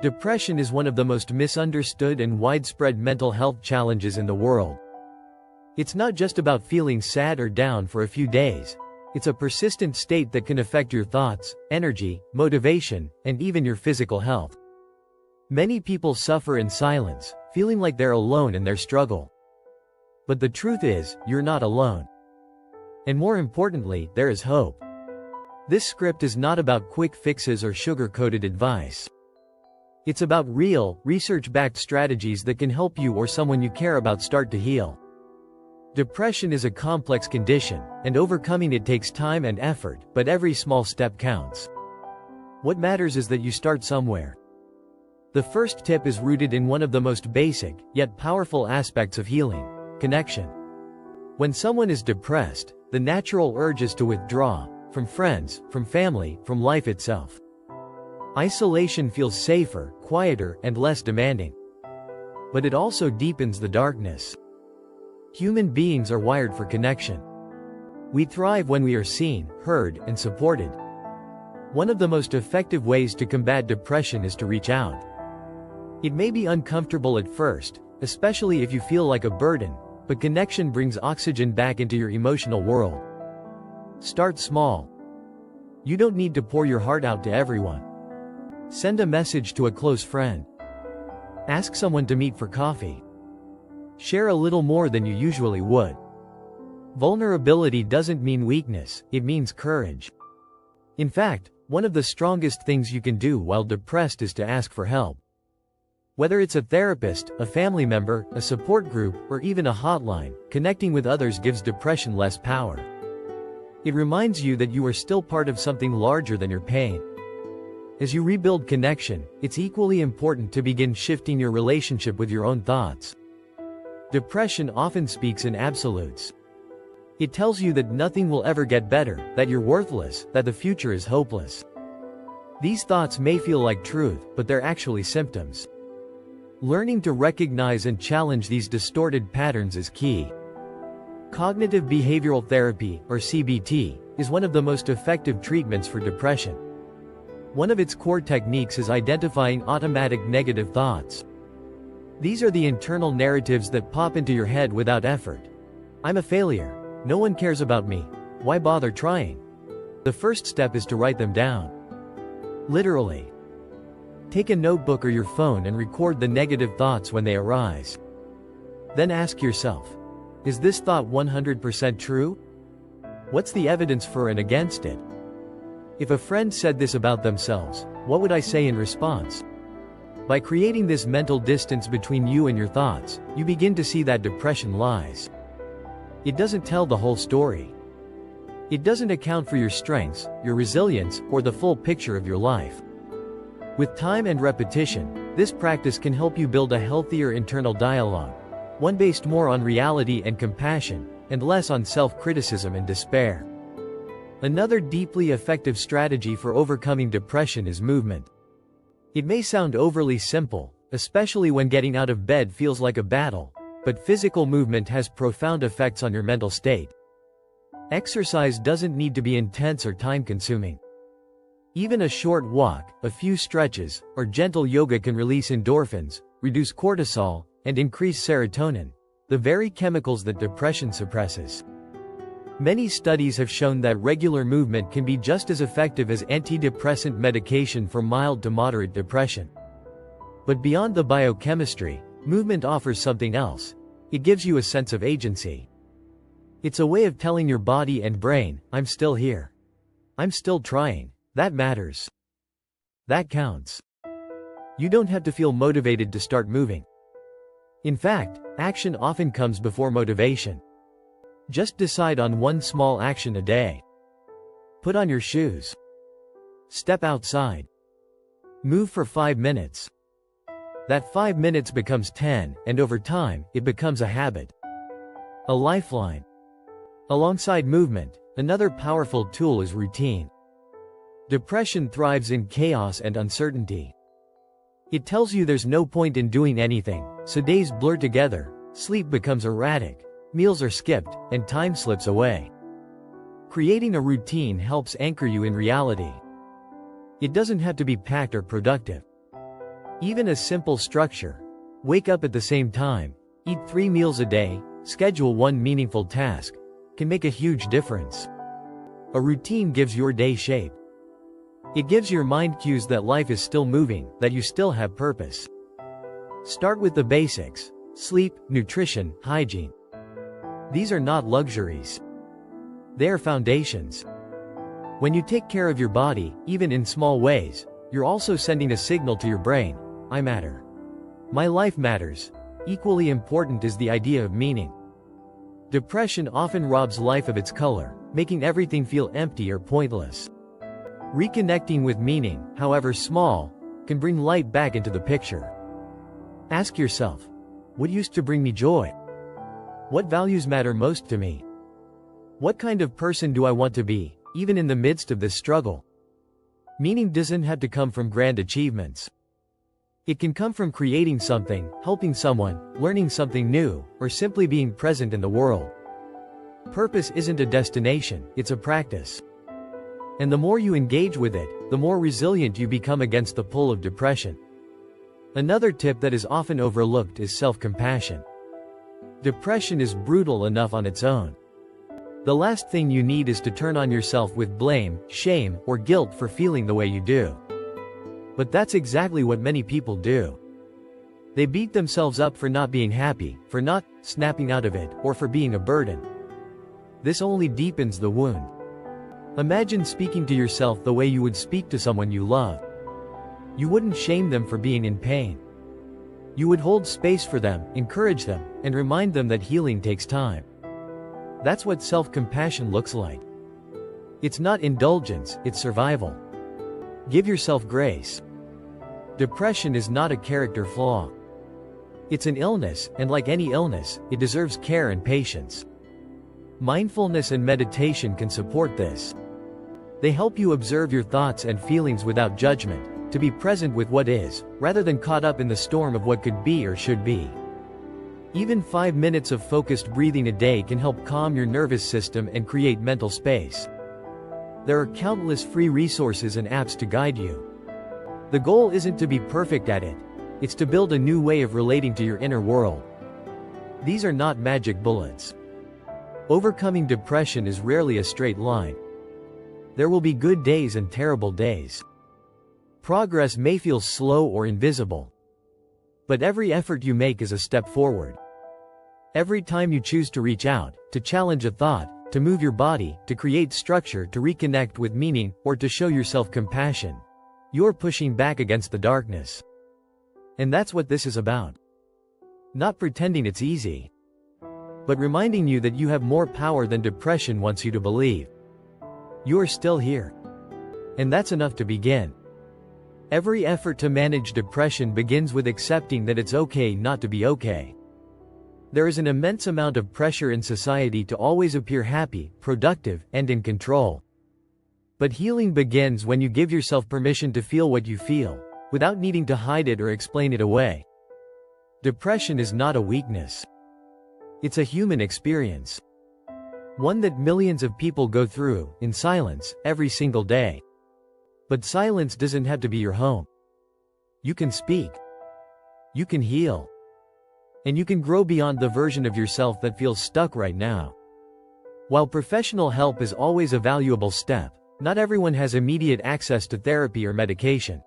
Depression is one of the most misunderstood and widespread mental health challenges in the world. It's not just about feeling sad or down for a few days. It's a persistent state that can affect your thoughts, energy, motivation, and even your physical health. Many people suffer in silence, feeling like they're alone in their struggle. But the truth is, you're not alone. And more importantly, there is hope. This script is not about quick fixes or sugar-coated advice. It's about real, research-backed strategies that can help you or someone you care about start to heal. Depression is a complex condition, and overcoming it takes time and effort, but every small step counts. What matters is that you start somewhere. The first tip is rooted in one of the most basic, yet powerful aspects of healing: connection. When someone is depressed, the natural urge is to withdraw, from friends, from family, from life itself. Isolation feels safer, quieter, and less demanding. But it also deepens the darkness. Human beings are wired for connection. We thrive when we are seen, heard, and supported. One of the most effective ways to combat depression is to reach out. It may be uncomfortable at first, especially if you feel like a burden, but connection brings oxygen back into your emotional world. Start small. You don't need to pour your heart out to everyone. Send a message to a close friend. Ask someone to meet for coffee. Share a little more than you usually would. Vulnerability doesn't mean weakness, it means courage. In fact, one of the strongest things you can do while depressed is to ask for help. Whether it's a therapist, a family member, a support group, or even a hotline, connecting with others gives depression less power. It reminds you that you are still part of something larger than your pain. As you rebuild connection, it's equally important to begin shifting your relationship with your own thoughts. Depression often speaks in absolutes. It tells you that nothing will ever get better, that you're worthless, that the future is hopeless. These thoughts may feel like truth, but they're actually symptoms. Learning to recognize and challenge these distorted patterns is key. Cognitive behavioral therapy, or CBT, is one of the most effective treatments for depression. One of its core techniques is identifying automatic negative thoughts. These are the internal narratives that pop into your head without effort. I'm a failure. No one cares about me. Why bother trying? The first step is to write them down. Literally. Take a notebook or your phone and record the negative thoughts when they arise. Then ask yourself, is this thought 100% true? What's the evidence for and against it? If a friend said this about themselves, what would I say in response? By creating this mental distance between you and your thoughts, you begin to see that depression lies. It doesn't tell the whole story. It doesn't account for your strengths, your resilience, or the full picture of your life. With time and repetition, this practice can help you build a healthier internal dialogue, one based more on reality and compassion, and less on self-criticism and despair. Another deeply effective strategy for overcoming depression is movement. It may sound overly simple, especially when getting out of bed feels like a battle, but physical movement has profound effects on your mental state. Exercise doesn't need to be intense or time-consuming. Even a short walk, a few stretches, or gentle yoga can release endorphins, reduce cortisol, and increase serotonin, the very chemicals that depression suppresses. Many studies have shown that regular movement can be just as effective as antidepressant medication for mild to moderate depression. But beyond the biochemistry, movement offers something else. It gives you a sense of agency. It's a way of telling your body and brain, I'm still here. I'm still trying. That matters. That counts. You don't have to feel motivated to start moving. In fact, action often comes before motivation. Just decide on one small action a day. Put on your shoes. Step outside. Move for 5 minutes. That 5 minutes becomes 10, and over time, it becomes a habit. A lifeline. Alongside movement, another powerful tool is routine. Depression thrives in chaos and uncertainty. It tells you there's no point in doing anything, so days blur together, sleep becomes erratic, meals are skipped, and time slips away. Creating a routine helps anchor you in reality. It doesn't have to be packed or productive. Even a simple structure. Wake up at the same time, eat 3 meals a day, schedule one meaningful task, can make a huge difference. A routine gives your day shape. It gives your mind cues that life is still moving, that you still have purpose. Start with the basics: sleep, nutrition, hygiene. These are not luxuries. They are foundations. When you take care of your body, even in small ways, you're also sending a signal to your brain: I matter. My life matters. Equally important is the idea of meaning. Depression often robs life of its color, making everything feel empty or pointless. Reconnecting with meaning, however small, can bring light back into the picture. Ask yourself, what used to bring me joy? What values matter most to me? What kind of person do I want to be, even in the midst of this struggle? Meaning doesn't have to come from grand achievements. It can come from creating something, helping someone, learning something new, or simply being present in the world. Purpose isn't a destination, it's a practice. And the more you engage with it, the more resilient you become against the pull of depression. Another tip that is often overlooked is self-compassion. Depression is brutal enough on its own. The last thing you need is to turn on yourself with blame, shame, or guilt for feeling the way you do. But that's exactly what many people do. They beat themselves up for not being happy, for not snapping out of it, or for being a burden. This only deepens the wound. Imagine speaking to yourself the way you would speak to someone you love. You wouldn't shame them for being in pain. You would hold space for them, encourage them, and remind them that healing takes time. That's what self-compassion looks like. It's not indulgence, it's survival. Give yourself grace. Depression is not a character flaw. It's an illness, and like any illness, it deserves care and patience. Mindfulness and meditation can support this. They help you observe your thoughts and feelings without judgment, to be present with what is, rather than caught up in the storm of what could be or should be. Even 5 minutes of focused breathing a day can help calm your nervous system and create mental space. There are countless free resources and apps to guide you. The goal isn't to be perfect at it, it's to build a new way of relating to your inner world. These are not magic bullets. Overcoming depression is rarely a straight line. There will be good days and terrible days. Progress may feel slow or invisible. But every effort you make is a step forward. Every time you choose to reach out, to challenge a thought, to move your body, to create structure, to reconnect with meaning, or to show yourself compassion, you're pushing back against the darkness. And that's what this is about. Not pretending it's easy, but reminding you that you have more power than depression wants you to believe. You're still here. And that's enough to begin. Every effort to manage depression begins with accepting that it's okay not to be okay. There is an immense amount of pressure in society to always appear happy, productive, and in control. But healing begins when you give yourself permission to feel what you feel, without needing to hide it or explain it away. Depression is not a weakness. It's a human experience. One that millions of people go through, in silence, every single day. But silence doesn't have to be your home. You can speak. You can heal. And you can grow beyond the version of yourself that feels stuck right now. While professional help is always a valuable step, not everyone has immediate access to therapy or medication.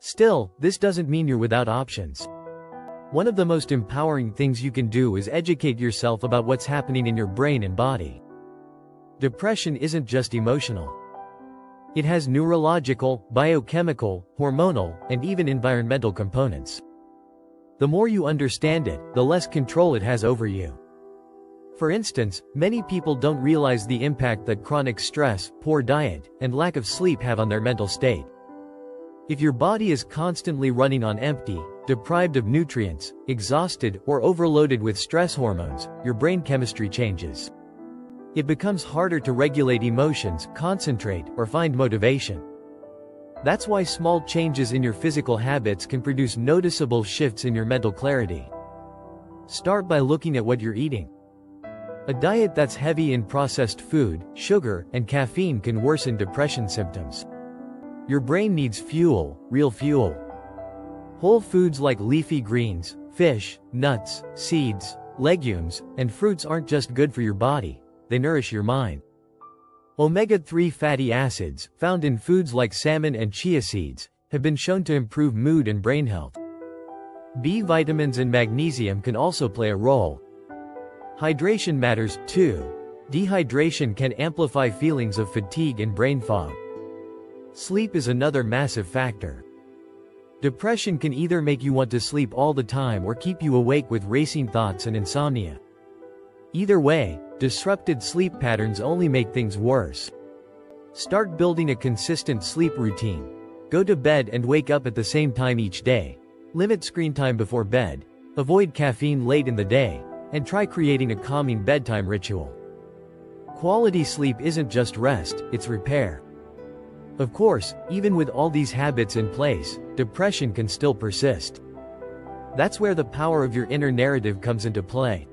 Still, this doesn't mean you're without options. One of the most empowering things you can do is educate yourself about what's happening in your brain and body. Depression isn't just emotional. It has neurological, biochemical, hormonal, and even environmental components. The more you understand it, the less control it has over you. For instance, many people don't realize the impact that chronic stress, poor diet, and lack of sleep have on their mental state. If your body is constantly running on empty, deprived of nutrients, exhausted, or overloaded with stress hormones, your brain chemistry changes. It becomes harder to regulate emotions, concentrate, or find motivation. That's why small changes in your physical habits can produce noticeable shifts in your mental clarity. Start by looking at what you're eating. A diet that's heavy in processed food, sugar, and caffeine can worsen depression symptoms. Your brain needs fuel, real fuel. Whole foods like leafy greens, fish, nuts, seeds, legumes, and fruits aren't just good for your body, they nourish your mind. Omega-3 fatty acids, found in foods like salmon and chia seeds, have been shown to improve mood and brain health. B vitamins and magnesium can also play a role. Hydration matters, too. Dehydration can amplify feelings of fatigue and brain fog. Sleep is another massive factor. Depression can either make you want to sleep all the time or keep you awake with racing thoughts and insomnia. Either way, disrupted sleep patterns only make things worse. Start building a consistent sleep routine. Go to bed and wake up at the same time each day. Limit screen time before bed. Avoid caffeine late in the day, and try creating a calming bedtime ritual. Quality sleep isn't just rest, it's repair. Of course, even with all these habits in place, depression can still persist. That's where the power of your inner narrative comes into play.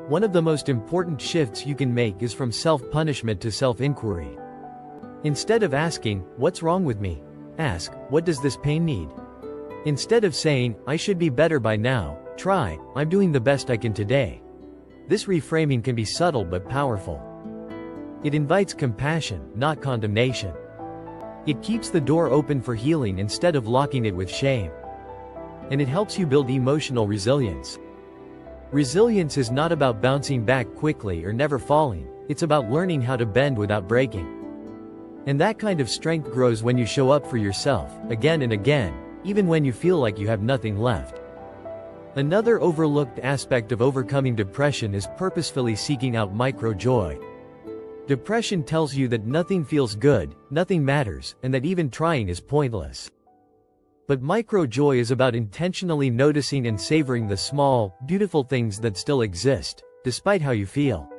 One of the most important shifts you can make is from self-punishment to self-inquiry. Instead of asking, "What's wrong with me?" ask, "What does this pain need?" Instead of saying, "I should be better by now," try, "I'm doing the best I can today." This reframing can be subtle but powerful. It invites compassion, not condemnation. It keeps the door open for healing instead of locking it with shame. And it helps you build emotional resilience. Resilience is not about bouncing back quickly or never falling, it's about learning how to bend without breaking. And that kind of strength grows when you show up for yourself, again and again, even when you feel like you have nothing left. Another overlooked aspect of overcoming depression is purposefully seeking out micro-joy. Depression tells you that nothing feels good, nothing matters, and that even trying is pointless. But micro-joy is about intentionally noticing and savoring the small, beautiful things that still exist, despite how you feel.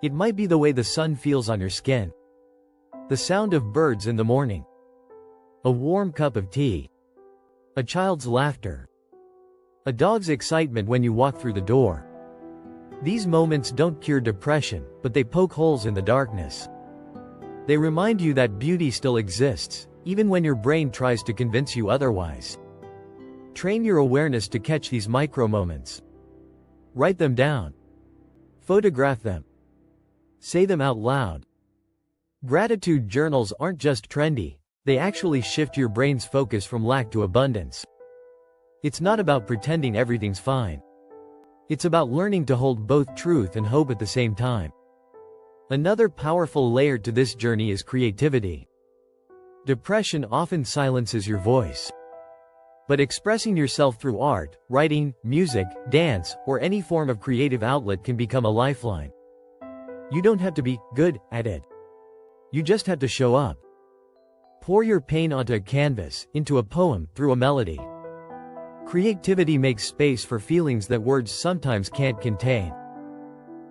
It might be the way the sun feels on your skin, the sound of birds in the morning, a warm cup of tea, a child's laughter, a dog's excitement when you walk through the door. These moments don't cure depression, but they poke holes in the darkness. They remind you that beauty still exists, even when your brain tries to convince you otherwise. Train your awareness to catch these micro moments. Write them down. Photograph them. Say them out loud. Gratitude journals aren't just trendy, they actually shift your brain's focus from lack to abundance. It's not about pretending everything's fine. It's about learning to hold both truth and hope at the same time. Another powerful layer to this journey is creativity. Depression often silences your voice. But expressing yourself through art, writing, music, dance, or any form of creative outlet can become a lifeline. You don't have to be good at it. You just have to show up. Pour your pain onto a canvas, into a poem, through a melody. Creativity makes space for feelings that words sometimes can't contain.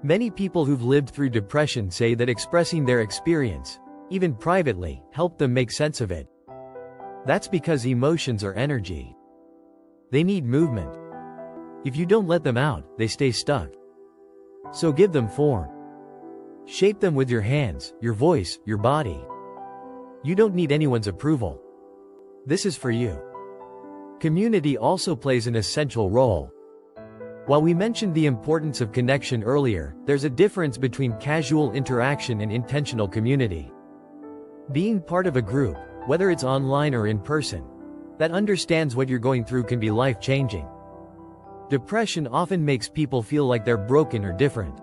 Many people who've lived through depression say that expressing their experience, even privately, helped them make sense of it. That's because emotions are energy. They need movement. If you don't let them out, they stay stuck. So give them form. Shape them with your hands, your voice, your body. You don't need anyone's approval. This is for you. Community also plays an essential role. While we mentioned the importance of connection earlier, there's a difference between casual interaction and intentional community. Being part of a group, whether it's online or in person, that understands what you're going through can be life-changing. Depression often makes people feel like they're broken or different.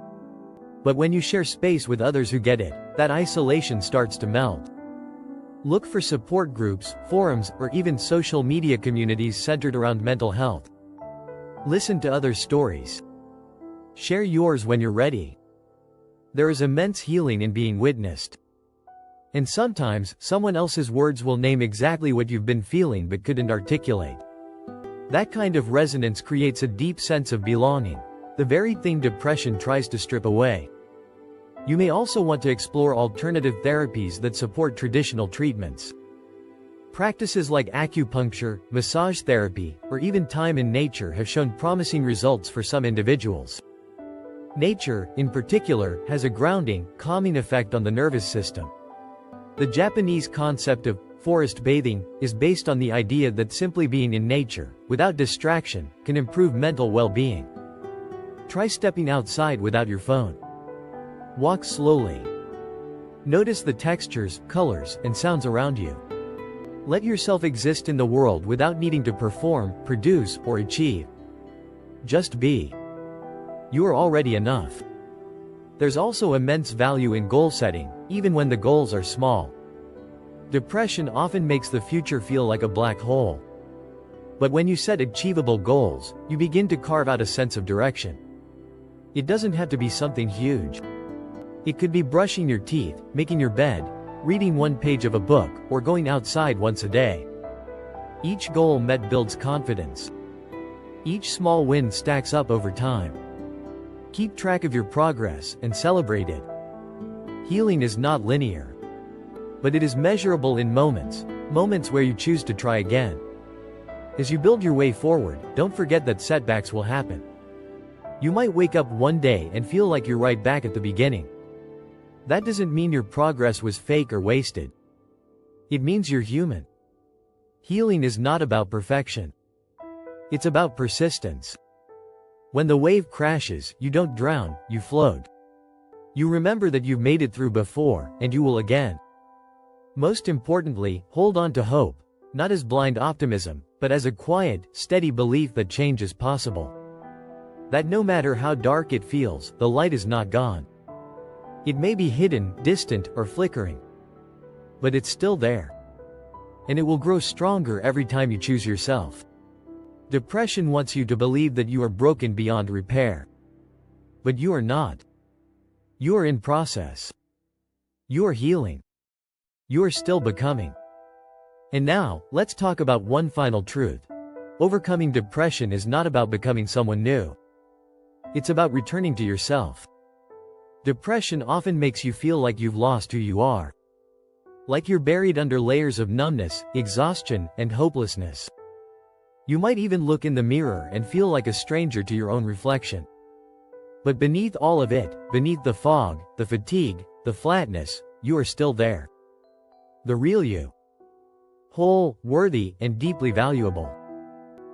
But when you share space with others who get it, that isolation starts to melt. Look for support groups, forums, or even social media communities centered around mental health. Listen to others' stories. Share yours when you're ready. There is immense healing in being witnessed. And sometimes, someone else's words will name exactly what you've been feeling but couldn't articulate. That kind of resonance creates a deep sense of belonging, the very thing depression tries to strip away. You may also want to explore alternative therapies that support traditional treatments. Practices like acupuncture, massage therapy, or even time in nature have shown promising results for some individuals. Nature, in particular, has a grounding, calming effect on the nervous system. The Japanese concept of forest bathing, is based on the idea that simply being in nature, without distraction, can improve mental well-being. Try stepping outside without your phone. Walk slowly. Notice the textures, colors, and sounds around you. Let yourself exist in the world without needing to perform, produce, or achieve. Just be. You are already enough. There's also immense value in goal setting, even when the goals are small. Depression often makes the future feel like a black hole. But when you set achievable goals, you begin to carve out a sense of direction. It doesn't have to be something huge. It could be brushing your teeth, making your bed, reading one page of a book, or going outside once a day. Each goal met builds confidence. Each small win stacks up over time. Keep track of your progress and celebrate it. Healing is not linear. But it is measurable in moments where you choose to try again. As you build your way forward, don't forget that setbacks will happen. You might wake up one day and feel like you're right back at the beginning. That doesn't mean your progress was fake or wasted. It means you're human. Healing is not about perfection. It's about persistence. When the wave crashes, you don't drown, you float. You remember that you've made it through before, and you will again. Most importantly, hold on to hope, not as blind optimism, but as a quiet, steady belief that change is possible. That no matter how dark it feels, the light is not gone. It may be hidden, distant, or flickering. But it's still there. And it will grow stronger every time you choose yourself. Depression wants you to believe that you are broken beyond repair. But you are not. You are in process. You are healing. You are still becoming. And now, let's talk about one final truth. Overcoming depression is not about becoming someone new. It's about returning to yourself. Depression often makes you feel like you've lost who you are. Like you're buried under layers of numbness, exhaustion, and hopelessness. You might even look in the mirror and feel like a stranger to your own reflection. But beneath all of it, beneath the fog, the fatigue, the flatness, you are still there. The real you. Whole, worthy, and deeply valuable.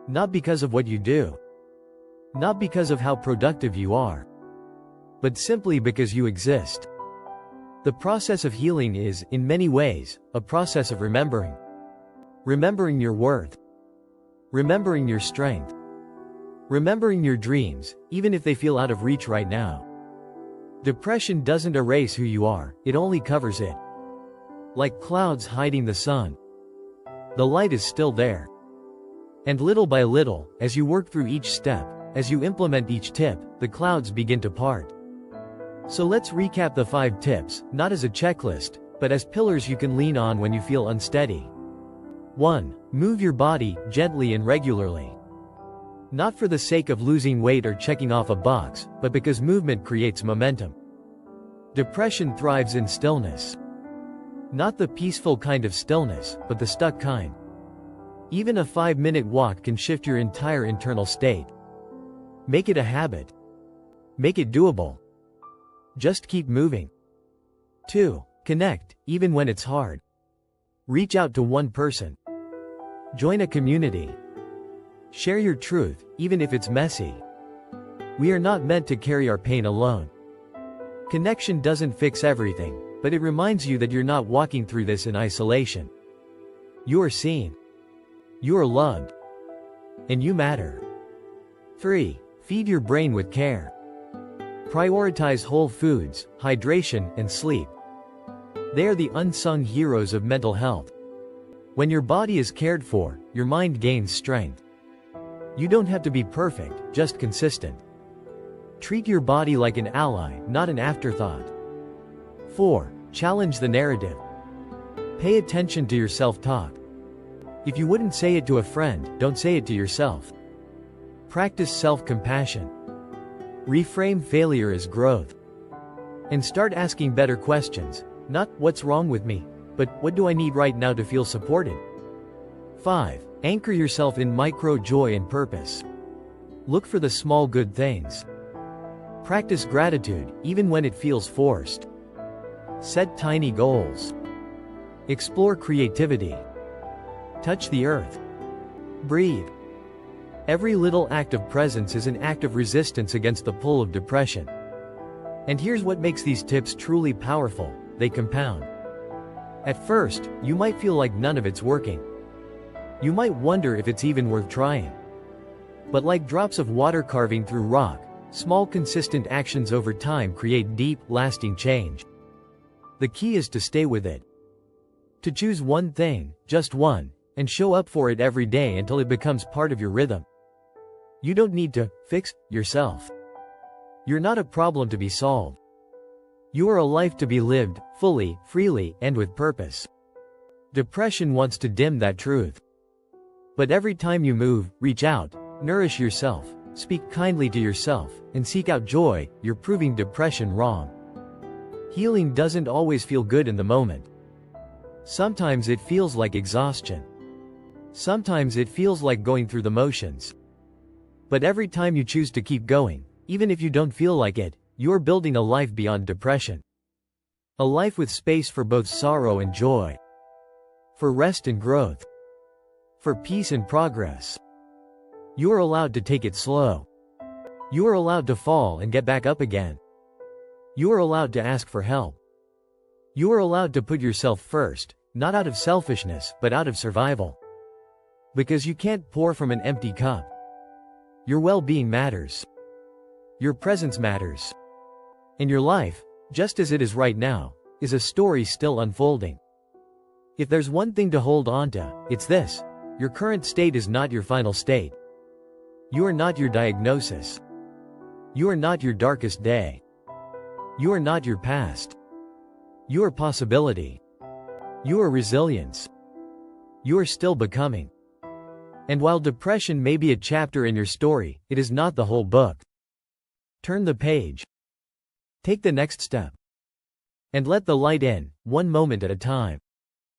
Not because of what you do. Not because of how productive you are. But simply because you exist. The process of healing is, in many ways, a process of remembering. Remembering your worth. Remembering your strength. Remembering your dreams, even if they feel out of reach right now. Depression doesn't erase who you are, it only covers it. Like clouds hiding the sun. The light is still there. And little by little, as you work through each step, as you implement each tip, the clouds begin to part. So let's recap the 5 tips, not as a checklist, but as pillars you can lean on when you feel unsteady. 1. Move your body, gently and regularly. Not for the sake of losing weight or checking off a box, but because movement creates momentum. Depression thrives in stillness. Not the peaceful kind of stillness, but the stuck kind. Even a 5-minute walk can shift your entire internal state. Make it a habit. Make it doable. Just keep moving. 2. Connect, even when it's hard. Reach out to one person. Join a community. Share your truth, even if it's messy. We are not meant to carry our pain alone. Connection doesn't fix everything, but it reminds you that you're not walking through this in isolation. You are seen. You are loved. And you matter. 3. Feed your brain with care. Prioritize whole foods, hydration, and sleep. They are the unsung heroes of mental health. When your body is cared for, your mind gains strength. You don't have to be perfect, just consistent. Treat your body like an ally, not an afterthought. 4. Challenge the narrative. Pay attention to your self-talk. If you wouldn't say it to a friend, don't say it to yourself. Practice self-compassion. Reframe failure as growth. And start asking better questions. Not, what's wrong with me? But, what do I need right now to feel supported? 5. Anchor yourself in micro joy and purpose. Look for the small good things. Practice gratitude, even when it feels forced. Set tiny goals. Explore creativity. Touch the earth. Breathe. Every little act of presence is an act of resistance against the pull of depression. And here's what makes these tips truly powerful: they compound. At first, you might feel like none of it's working. You might wonder if it's even worth trying. But like drops of water carving through rock, small consistent actions over time create deep, lasting change. The key is to stay with it. To choose one thing, just one, and show up for it every day until it becomes part of your rhythm. You don't need to fix yourself. You're not a problem to be solved. You are a life to be lived, fully, freely, and with purpose. Depression wants to dim that truth. But every time you move, reach out, nourish yourself, speak kindly to yourself, and seek out joy, you're proving depression wrong. Healing doesn't always feel good in the moment. Sometimes it feels like exhaustion. Sometimes it feels like going through the motions. But every time you choose to keep going, even if you don't feel like it, you're building a life beyond depression. A life with space for both sorrow and joy. For rest and growth. For peace and progress. You are allowed to take it slow. You are allowed to fall and get back up again. You are allowed to ask for help. You are allowed to put yourself first, not out of selfishness, but out of survival. Because you can't pour from an empty cup. Your well-being matters. Your presence matters. And your life, just as it is right now, is a story still unfolding. If there's one thing to hold on to, it's this: your current state is not your final state. You are not your diagnosis. You are not your darkest day. You are not your past. You are possibility. You are resilience. You are still becoming. And while depression may be a chapter in your story, it is not the whole book. Turn the page. Take the next step. And let the light in, one moment at a time.